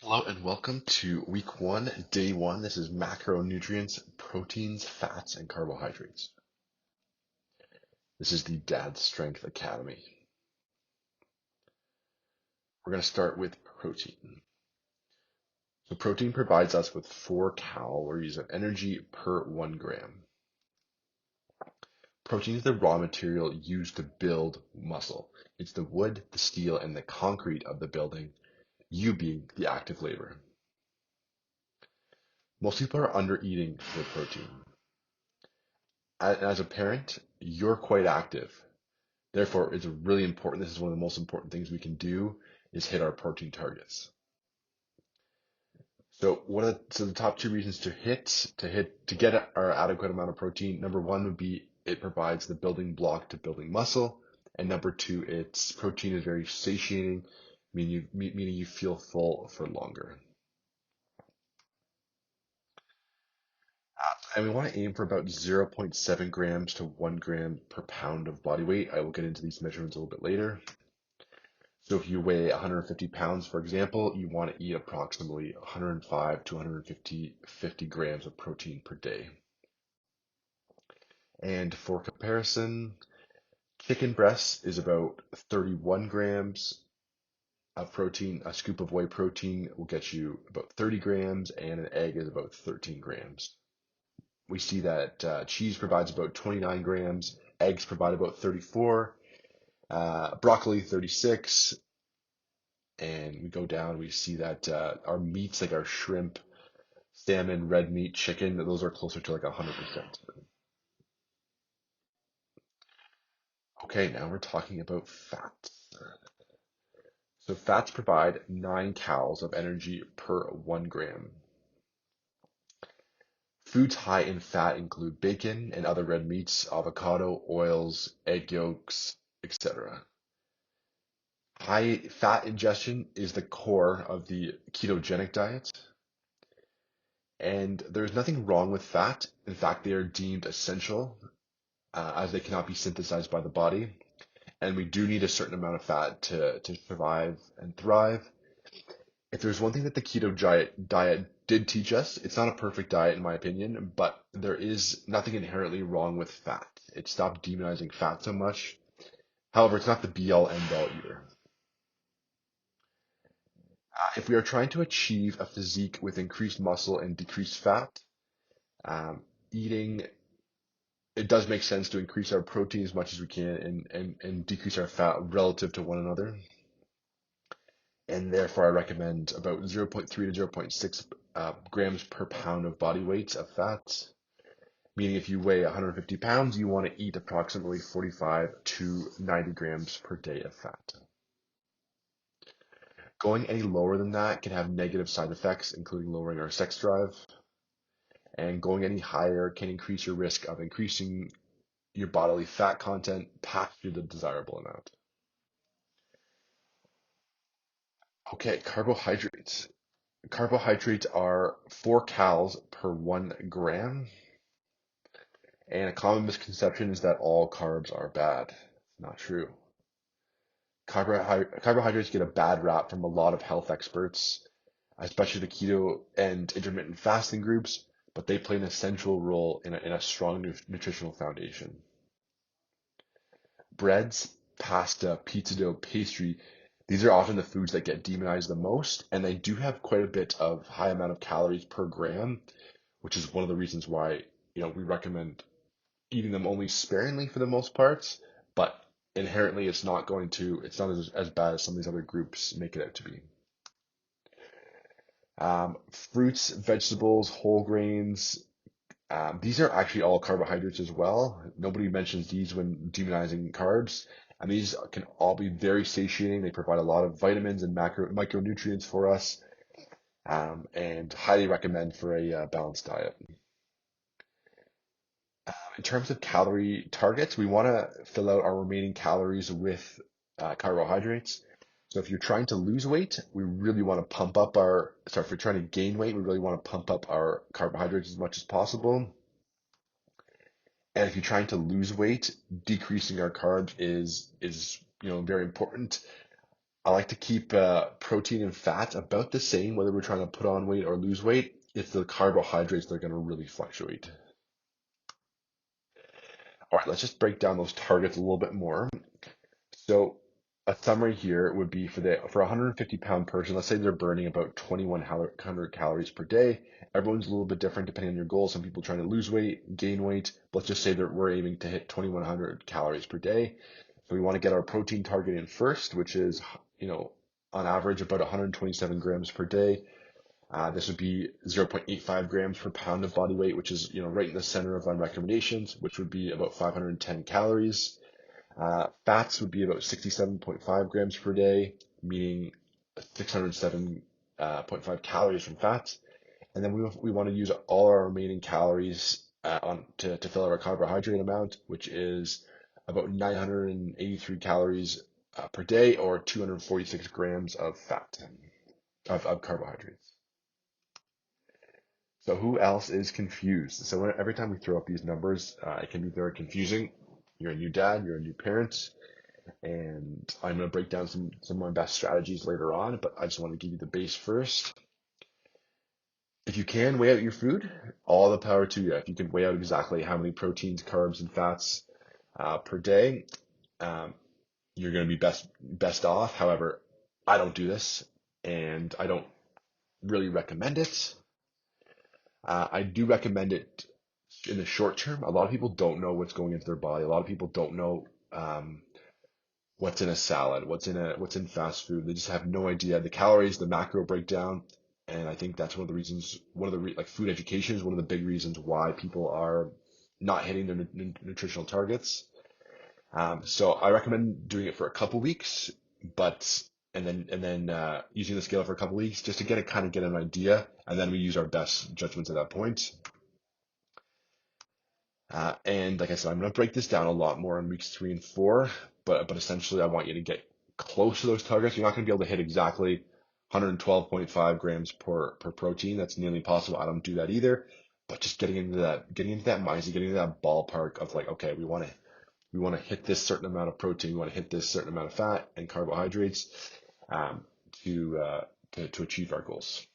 Hello and welcome to week one, day one. This is macronutrients, proteins, fats, and carbohydrates. This is the Dad Strength Academy. We're going to start with protein. So protein provides us with 4 calories of energy per 1 gram. Protein is the raw material used to build muscle. It's the wood, the steel, and the concrete of the building, you being the active labor. Most people are under eating for protein. As a parent, you're quite active. Therefore, it's really important. This is one of the most important things we can do is hit our protein targets. So the top two reasons to get our adequate amount of protein. Number one would be it provides the building block to building muscle, and number two, its protein is very satiating, meaning you feel full for longer. And we want to aim for about 0.7 grams to 1 gram per pound of body weight. I will get into these measurements a little bit later. So if you weigh 150 pounds, for example, you want to eat approximately 105 to 150 grams of protein per day. And for comparison, chicken breast is about 31 grams of protein. A scoop of whey protein will get you about 30 grams, and an egg is about 13 grams. We see that cheese provides about 29 grams, eggs provide about 34, broccoli 36, and we go down, we see that our meats like our shrimp, salmon, red meat, chicken, those are closer to like 100%. Okay, now we're talking about fats. So fats provide 9 calories of energy per 1 gram. Foods high in fat include bacon and other red meats, avocado, oils, egg yolks, etc. High fat ingestion is the core of the ketogenic diet. And there's nothing wrong with fat. In fact, they are deemed essential as they cannot be synthesized by the body. And we do need a certain amount of fat to survive and thrive. If there's one thing that the diet did teach us, it's not a perfect diet in my opinion, but there is nothing inherently wrong with fat. It stopped demonizing fat so much. However, it's not the be all end all either. If we are trying to achieve a physique with increased muscle and decreased fat, um, eating it does make sense to increase our protein as much as we can and decrease our fat relative to one another. And therefore, I recommend about 0.3 to 0.6 grams per pound of body weight of fat. Meaning if you weigh 150 pounds, you want to eat approximately 45 to 90 grams per day of fat. Going any lower than that can have negative side effects, including lowering our sex drive. And going any higher can increase your risk of increasing your bodily fat content past the desirable amount. Okay, carbohydrates. Carbohydrates are 4 calories per 1 gram, and a common misconception is that all carbs are bad. It's not true. Carbohydrates get a bad rap from a lot of health experts, especially the keto and intermittent fasting groups, but they play an essential role in a strong nutritional foundation. Breads, pasta, pizza dough, pastry, these are often the foods that get demonized the most, and they do have quite a bit of high amount of calories per gram, which is one of the reasons why, we recommend eating them only sparingly for the most parts, but inherently it's not as bad as some of these other groups make it out to be. Fruits, vegetables, whole grains, these are actually all carbohydrates as well. Nobody mentions these when demonizing carbs. And these can all be very satiating. They provide a lot of vitamins and micronutrients for us, and highly recommend for a balanced diet. In terms of calorie targets, we want to fill out our remaining calories with carbohydrates. So if you're trying to lose weight, we really want to if you're trying to gain weight, we really want to pump up our carbohydrates as much as possible. And if you're trying to lose weight, decreasing our carbs is very important. I like to keep protein and fat about the same, whether we're trying to put on weight or lose weight. It's the carbohydrates that are going to really fluctuate. All right, let's just break down those targets a little bit more. So a summary here would be for a 150-pound person, let's say they're burning about 2,100 calories per day. Everyone's a little bit different depending on your goals. Some people trying to lose weight, gain weight. But let's just say that we're aiming to hit 2,100 calories per day. So we want to get our protein target in first, which is, on average about 127 grams per day. This would be 0.85 grams per pound of body weight, which is, right in the center of my recommendations, which would be about 510 calories. Fats would be about 67.5 grams per day, meaning 607.5 calories from fats. And then we want to use all our remaining calories to fill our carbohydrate amount, which is about 983 calories per day, or 246 grams of fat, of carbohydrates. So who else is confused? So every time we throw up these numbers, it can be very confusing. You're a new dad, you're a new parent, and I'm going to break down some of my best strategies later on, but I just want to give you the base first. If you can weigh out your food, all the power to you. If you can weigh out exactly how many proteins, carbs, and fats per day, um, you're going to be best off. However, I don't do this, and I don't really recommend it. I do recommend it in the short term. A lot of people don't know what's going into their body. A lot of people don't know what's in a salad, what's in fast food. They just have no idea the calories, the macro breakdown, and I think that's one of the reasons. Like food education is one of the big reasons why people are not hitting their nutritional targets. So I recommend doing it for a couple weeks, but and then using the scale for a couple weeks just to get an idea, and then we use our best judgments at that point. And like I said, I'm going to break this down a lot more in weeks 3 and 4, but essentially I want you to get close to those targets. You're not going to be able to hit exactly 112.5 grams per protein. That's nearly impossible. I don't do that either. But just getting into that mindset, getting into that ballpark of like, okay, we want to hit this certain amount of protein, we want to hit this certain amount of fat and carbohydrates, um, to achieve our goals.